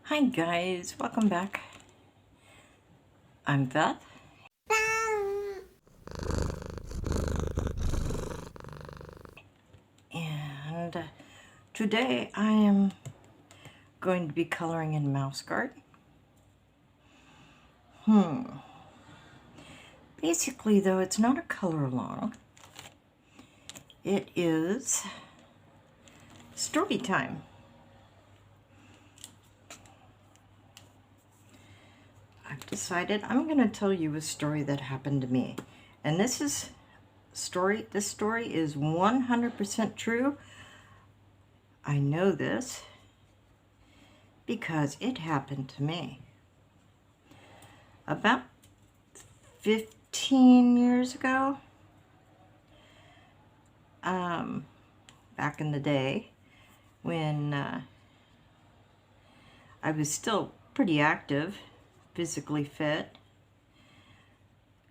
Hi guys, welcome back. I'm Beth. And today I am going to be coloring in Mouse Guard. Basically though, it's not a color along. It is story time. I've decided I'm going to tell you a story that happened to me. And this story is 100% true. I know this because it happened to me. About 15 years ago, back in the day when I was still pretty active, physically fit,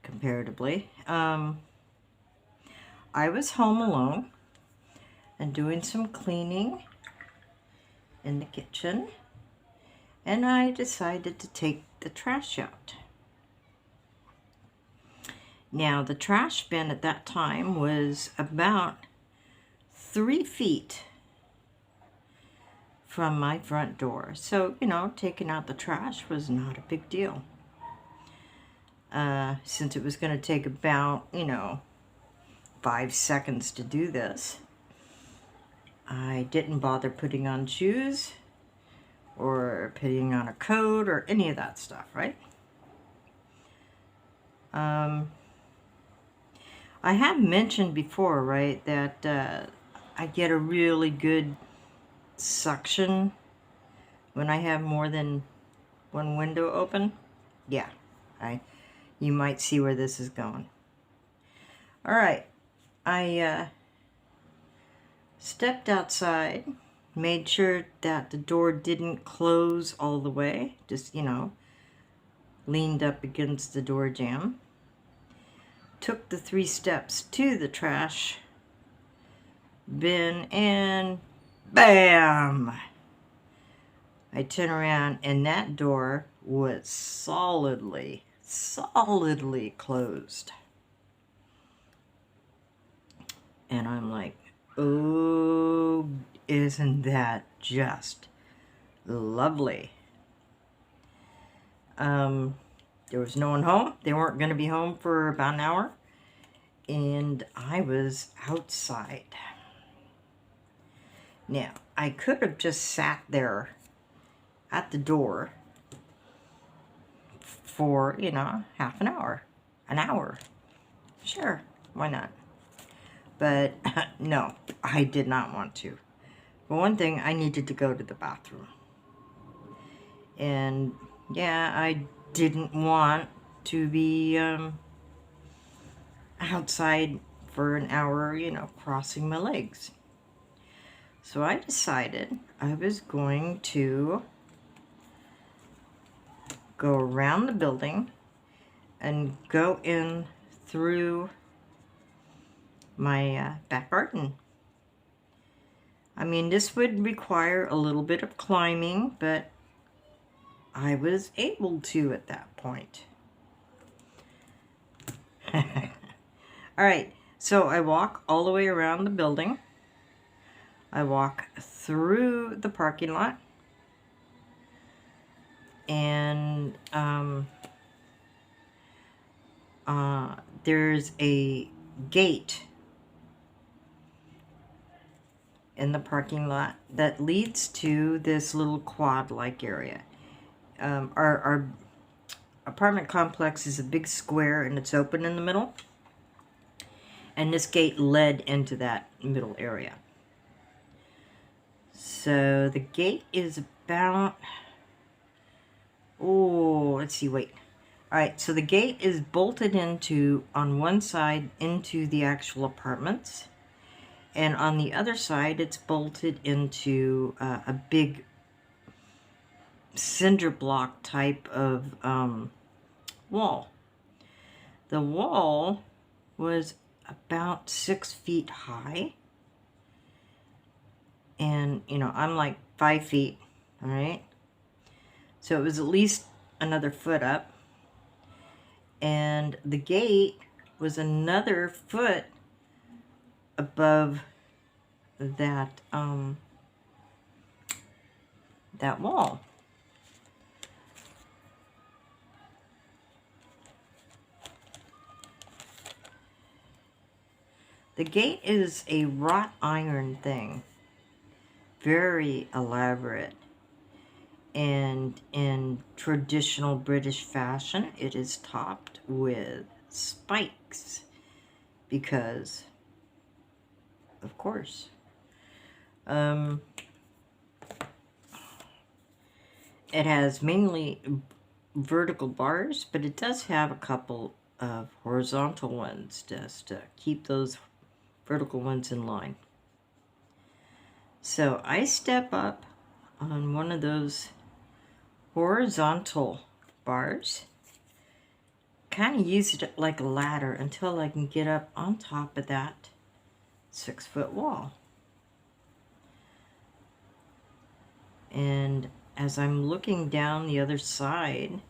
comparatively. I was home alone and doing some cleaning in the kitchen, and I decided to take the trash out. Now, the trash bin at that time was about 3 feet from my front door. So, you know, taking out the trash was not a big deal. Since it was going to take about, 5 seconds to do this, I didn't bother putting on shoes or putting on a coat or any of that stuff, right? I have mentioned before, right, that I get a really good suction when I have more than one window open. Yeah, you might see where this is going. All right, I stepped outside, made sure that the door didn't close all the way, just, leaned up against the door jamb. Took the 3 steps to the trash bin and bam! I turn around and that door was solidly closed. And I'm like, oh, isn't that just lovely? There was no one home. They weren't going to be home for about an hour. And I was outside. Now, I could have just sat there at the door for, half an hour. An hour. Sure, why not? But no, I did not want to. For one thing, I needed to go to the bathroom. And yeah, I didn't want to be outside for an hour, crossing my legs. So I decided I was going to go around the building and go in through my back garden. I mean, this would require a little bit of climbing, but I was able to at that point. All right, so I walk all the way around the building. I walk through the parking lot. And there's a gate in the parking lot that leads to this little quad-like area. Our apartment complex is a big square and it's open in the middle. And this gate led into that middle area. So the gate is about, let's see, wait. All right, so the gate is bolted into, on one side, into the actual apartments. And on the other side, it's bolted into a big cinder block type of wall. The wall was about 6 feet high. And, I'm like 5 feet, all right? So it was at least another foot up. And the gate was another foot above that that wall. The gate is a wrought iron thing, very elaborate, and in traditional British fashion, it is topped with spikes because, of course. It has mainly vertical bars, but it does have a couple of horizontal ones just to keep those vertical ones in line. So I step up on one of those horizontal bars, kind of use it like a ladder until I can get up on top of that 6-foot wall. And as I'm looking down the other side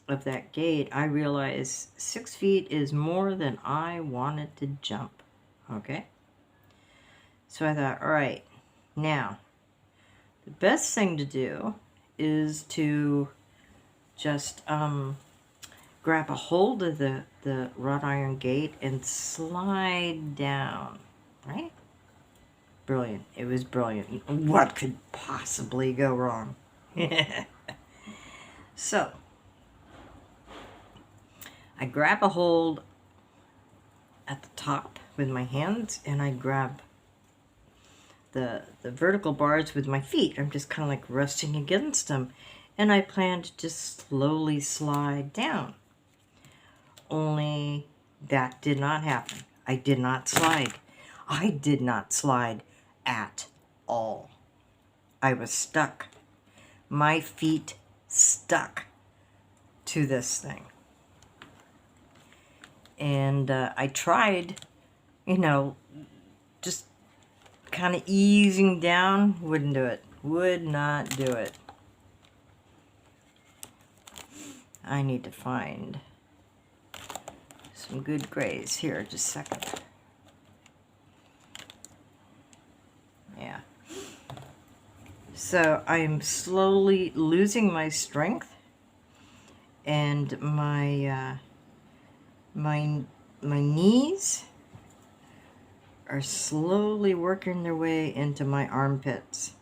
of that gate, I realize 6 feet is more than I wanted to jump. Okay? So I thought, all right, now, the best thing to do is to just grab a hold of the wrought iron gate and slide down, right? Brilliant. It was brilliant. What could possibly go wrong? So, I grab a hold at the top with my hands, and I grab the vertical bars with my feet. I'm just kind of like resting against them, and I plan to just slowly slide down. Only that did not happen. I did not slide. I did not slide at all. I was stuck. My feet stuck to this thing. And I tried, just kind of easing down. Wouldn't do it. Would not do it. I need to find some good grays here. Just a second. Yeah. So I'm slowly losing my strength, and my knees are slowly working their way into my armpits.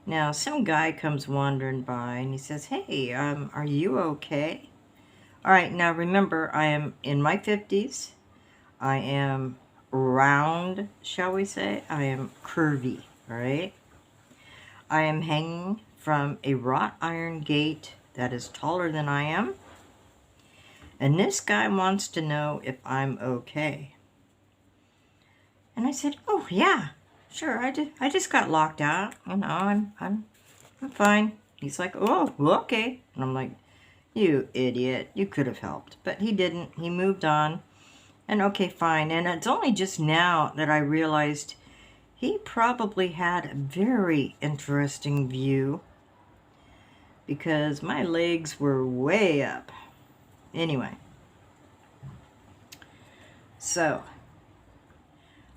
Now, some guy comes wandering by and he says, "Hey, are you okay?" All right, now remember, I am in my 50s. I am round, shall we say. I am curvy, all right? I am hanging from a wrought iron gate that is taller than I am. And this guy wants to know if I'm okay. And I said, "Oh yeah, sure. I just got locked out. I'm fine." He's like, "Oh, okay." And I'm like, "You idiot! You could have helped," but he didn't. He moved on. And okay, fine. And it's only just now that I realized he probably had a very interesting view because my legs were way up. Anyway, so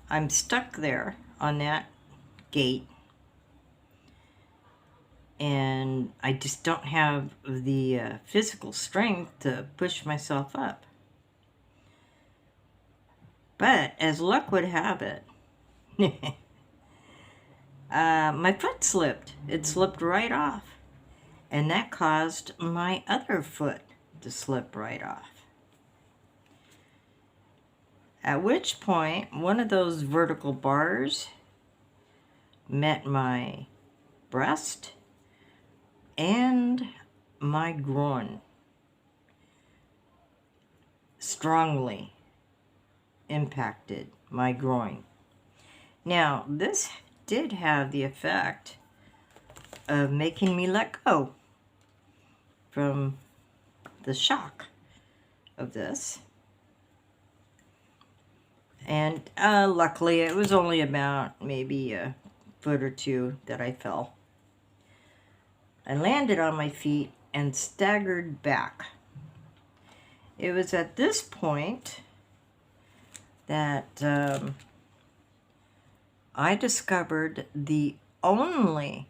I'm stuck there on that gate, and I just don't have the physical strength to push myself up. But as luck would have it, my foot slipped. It slipped right off, and that caused my other foot to slip right off. At which point, one of those vertical bars met my breast and my groin. Strongly impacted my groin. Now, this did have the effect of making me let go from the shock of this. And luckily, it was only about maybe a foot or two that I fell. I landed on my feet and staggered back. It was at this point that I discovered the only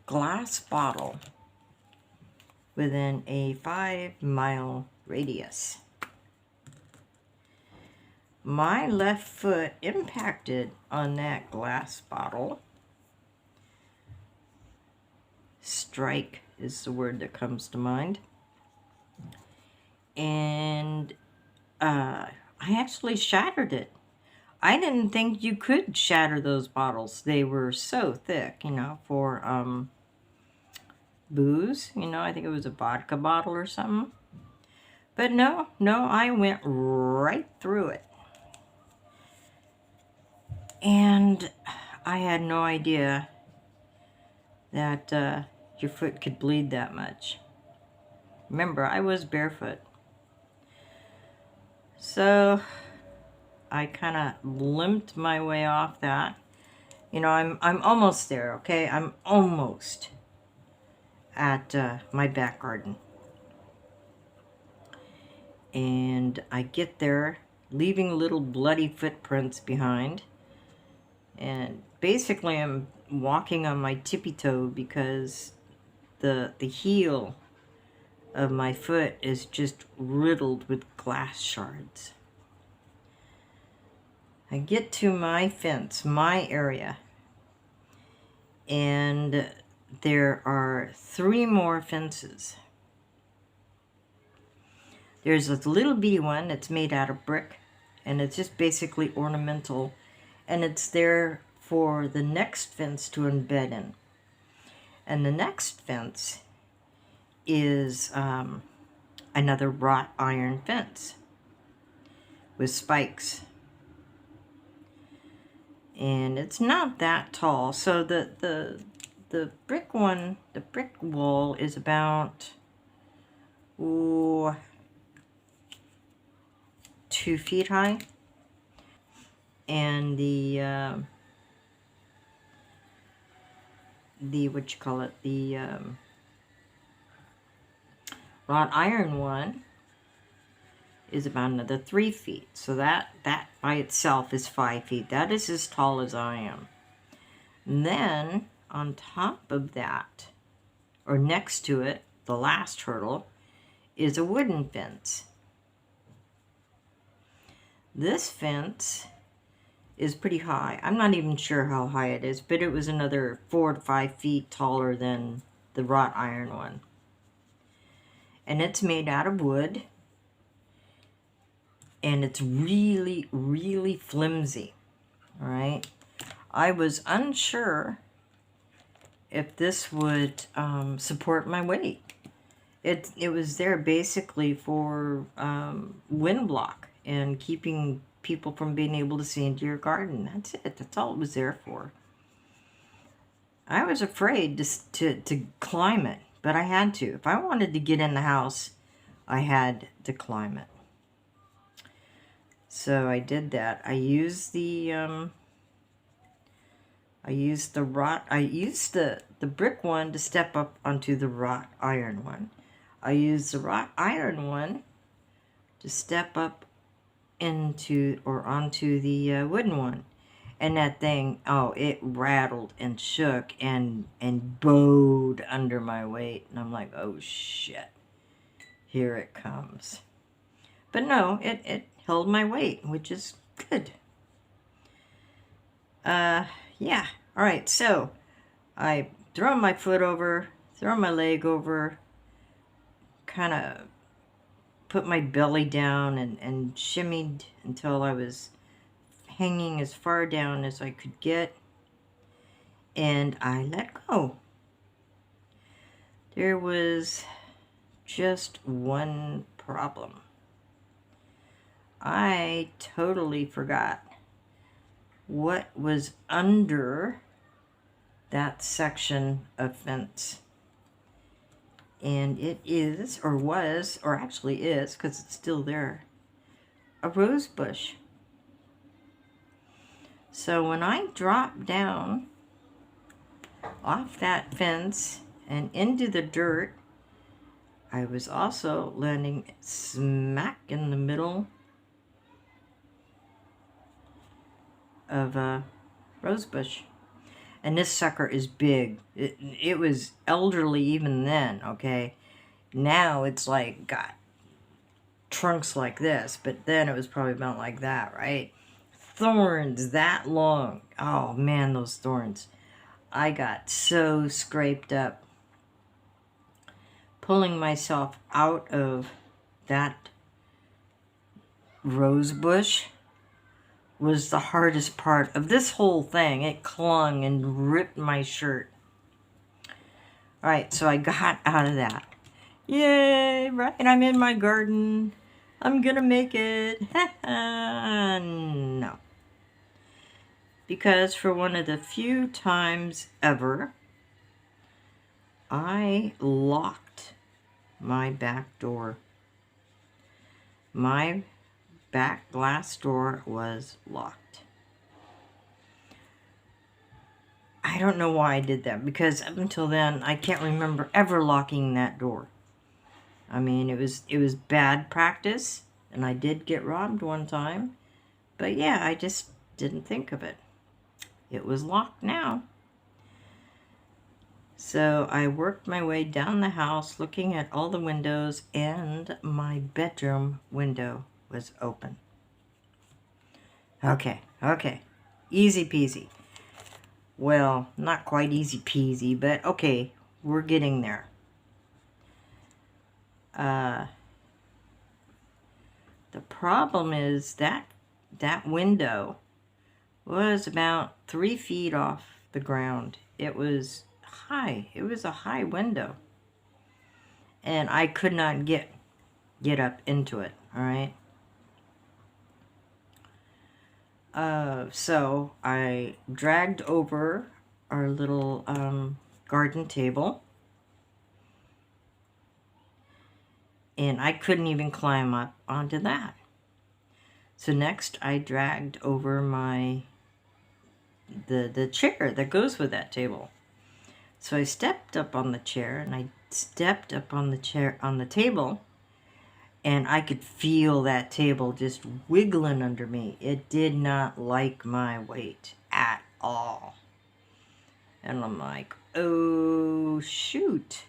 glass bottle within a 5-mile radius. My left foot impacted on that glass bottle. Strike is the word that comes to mind. And I actually shattered it. I didn't think you could shatter those bottles. They were so thick, you know, for booze. You know, I think it was a vodka bottle or something. But no, I went right through it. And I had no idea that your foot could bleed that much. Remember, I was barefoot. So I kind of limped my way off that. You know, I'm almost there, okay? I'm almost at my back garden. And I get there, leaving little bloody footprints behind. And basically I'm walking on my tippy toe because the heel of my foot is just riddled with glass shards. I get to my fence, my area, and there are 3 more fences. There's a little bitty one that's made out of brick, and it's just basically ornamental, and it's there for the next fence to embed in. And the next fence is another wrought iron fence with spikes. And it's not that tall. So the brick one, the brick wall is about 2 feet high. And the what you call it, the wrought iron one is about another 3 feet. So that by itself is 5 feet. That is as tall as I am. And then on top of that, or next to it, the last hurdle, is a wooden fence. This fence is pretty high. I'm not even sure how high it is, but it was another 4 to 5 feet taller than the wrought iron one. And it's made out of wood. And it's really, really flimsy. All right. I was unsure if this would support my weight. It was there basically for wind block and keeping people from being able to see into your garden. That's it. That's all it was there for. I was afraid to climb it, but I had to. If I wanted to get in the house, I had to climb it. So I did that. I used the brick one to step up onto the wrought iron one. I used the wrought iron one to step up into or onto the wooden one. And that thing, oh, it rattled and shook and bowed under my weight. And I'm like, oh shit, here it comes. But no, it held my weight, which is good. Yeah. All right, so I throw my foot over, throw my leg over, kind of put my belly down and shimmied until I was hanging as far down as I could get, and I let go. There was just one problem. I totally forgot what was under that section of fence. And it is, or was, or actually is, because it's still there, a rose bush. So when I dropped down, off that fence and into the dirt. I was also landing smack in the middle of a rose bush. And this sucker is big. It was elderly even then, okay? Now it's like got trunks like this, but then it was probably about like that, right? Thorns that long. Oh man, those thorns. I got so scraped up. Pulling myself out of that rose bush was the hardest part of this whole thing. It clung and ripped my shirt. Alright, so I got out of that. Yay, right? I'm in my garden. I'm gonna make it. No. Because for one of the few times ever, I locked my back door. My back glass door was locked. I don't know why I did that, because up until then, I can't remember ever locking that door. I mean, it was bad practice, and I did get robbed one time. But yeah, I just didn't think of it. It was locked now. So I worked my way down the house, looking at all the windows, and my bedroom window was open. Okay. Easy peasy. Well, not quite easy peasy, but okay, we're getting there. The problem is that window was about 3 feet off the ground. It was high. It was a high window. And I could not get up into it, all right? So I dragged over our little garden table. And I couldn't even climb up onto that. So next I dragged over the chair that goes with that table. So I stepped up on the chair, and I stepped up on the chair on the table, and I could feel that table just wiggling under me. It did not like my weight at all. And I'm like, oh shoot.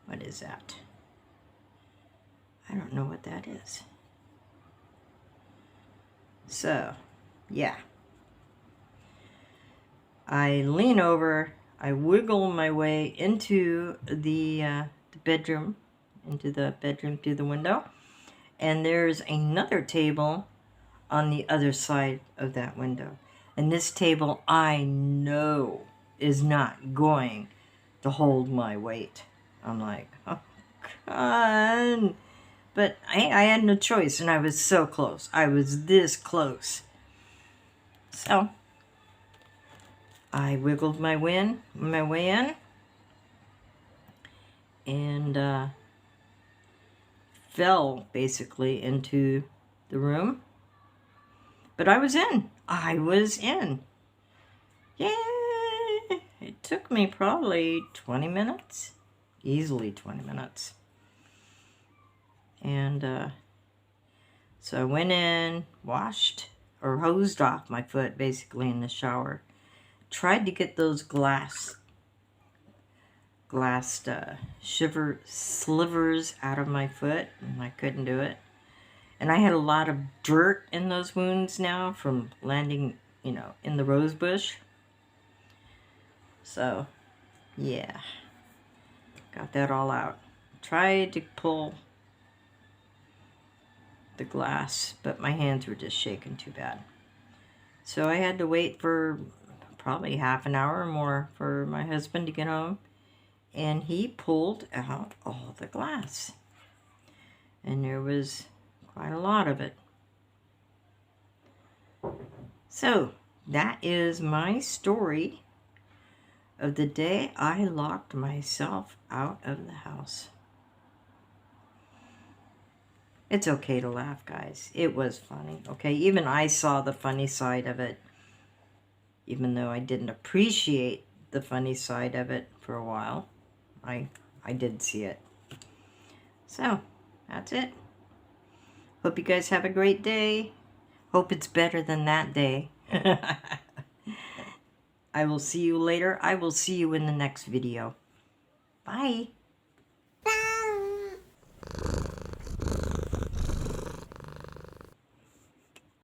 What is that? I don't know what that is. So, yeah. I lean over, I wiggle my way into the bedroom, through the window, and there's another table on the other side of that window. And this table, I know, is not going to hold my weight. I'm like, oh, God. But I had no choice, and I was so close. I was this close. So I wiggled my way in, and fell basically into the room. But I was in. Yay! It took me probably 20 minutes. Easily 20 minutes. And so I went in, washed or hosed off my foot basically in the shower. Tried to get those glass slivers out of my foot, and I couldn't do it. And I had a lot of dirt in those wounds now from landing, in the rose bush. So, yeah, got that all out. Tried to pull the glass, but my hands were just shaking too bad. So I had to wait for probably half an hour or more for my husband to get home, and he pulled out all the glass. And there was quite a lot of it. So that is my story of the day I locked myself out of the house. It's okay to laugh, guys. It was funny, okay? Even I saw the funny side of it, even though I didn't appreciate the funny side of it for a while. I did see it. So, that's it. Hope you guys have a great day. Hope it's better than that day. I will see you later. I will see you in the next video. Bye.